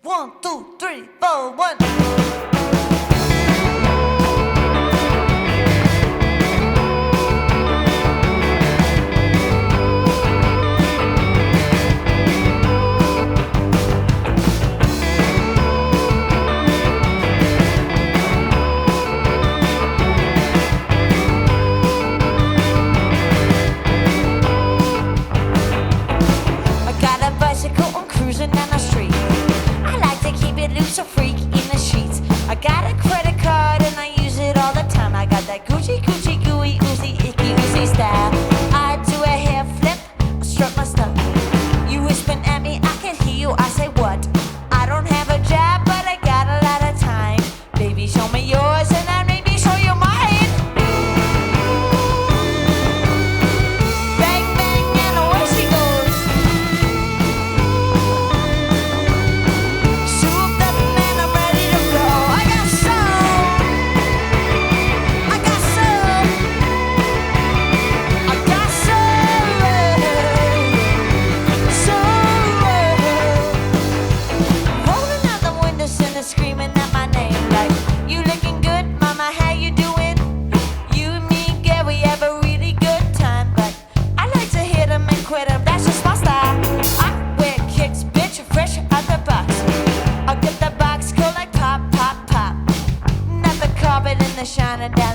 1, 2, 3, 4, 1. So freak in the sheets. I got a credit card and I use it all the time. I got that Gucci, Gucci, gooey, oozy, icky, oozy style. I do a hair flip, strut my stuff. You whispering at me, I can hear you. I say what? I don't have a job, but I got a lot of time. Baby, show me yours and I'll maybe show you mine. Bang, bang, and away she goes. Souped up. Screaming at my name like, you looking good, mama, how you doing? You and me, girl, we have a really good time, but I like to hit 'em and quit 'em, that's just my style. I wear kicks, bitch, fresh out the box. I'll get the box, go like pop, pop, pop. Not the carpet in the shining down